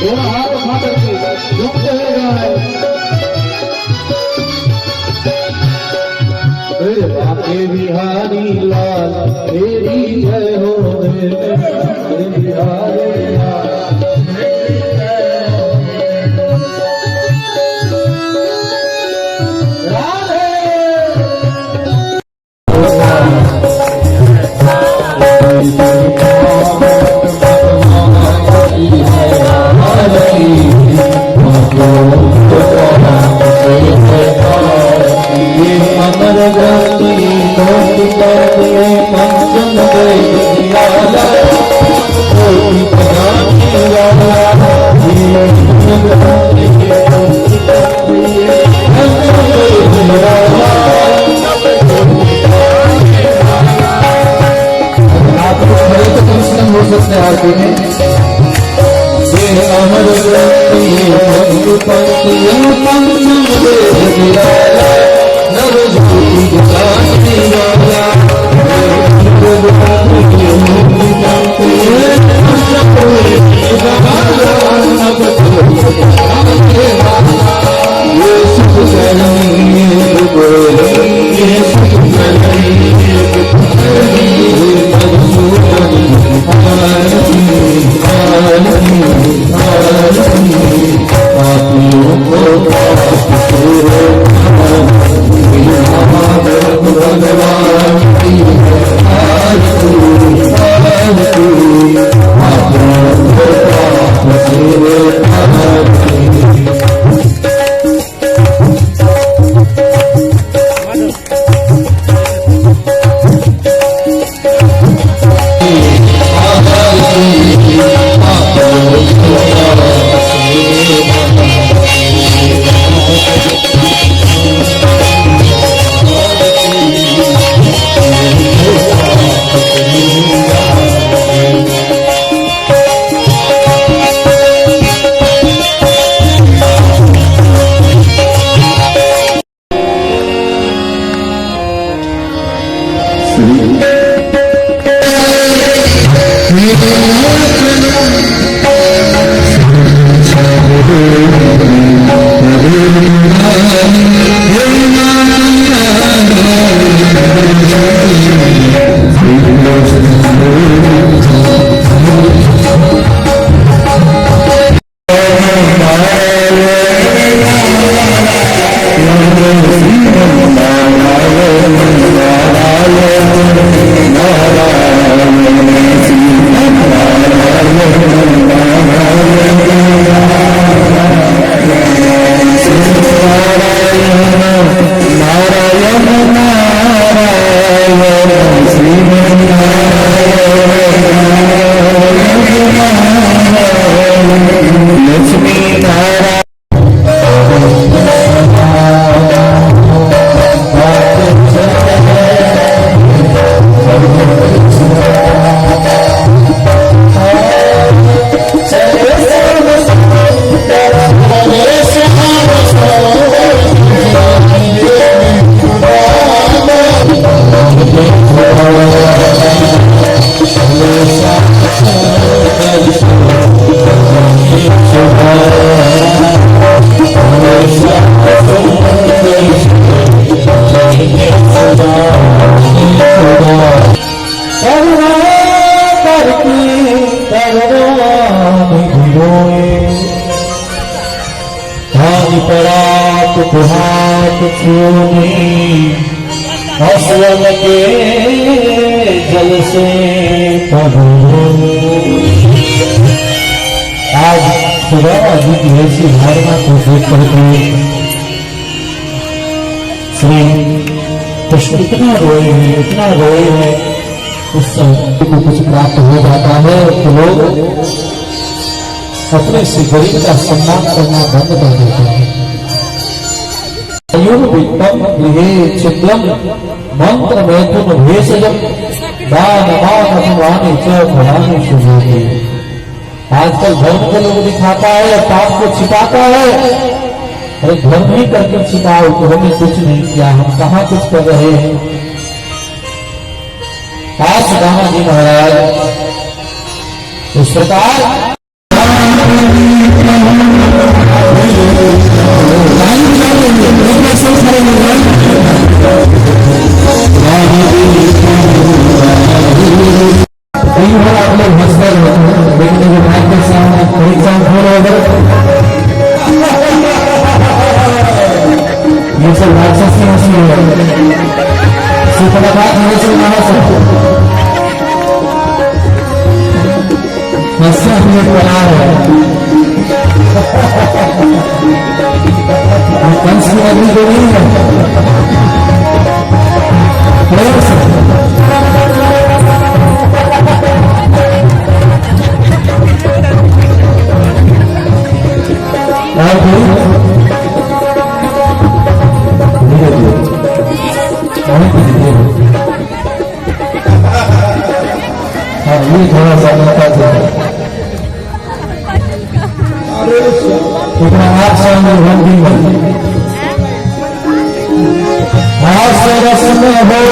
दोनों हाथ उठा करके झुकते हुए गाएं। मेरे बापे बिहारी लाल तेरी जय हो, मेरे बिहारी लाल असलम के जल से आज सुबह जी की ऐसी धारणा को देख करके श्री कृष्ण इतना रोए हैं उस समय को कुछ प्राप्त हो जाता है तो लोग अपने से गरीब का सम्मान करना बंद कर देते हैं। गृहे चित्रम मंत्र मैथुन भेषजम दान मान भवानी शुभे। आजकल धर्म को लोग दिखाता है, पाप को छिपाता है। अरे धर्म ही करके छिपाओ तो हमने कुछ नहीं किया, हम कहाँ कुछ कर रहे हैं। आज रामा जी महाराज इस प्रकार बना रहे कंस की नगरी तो नहीं है प्रेम से और धीरे धीरे हाँ ये थोड़ा सा मौका दे इतना आप सामने हम भी हाथ से रस्म हो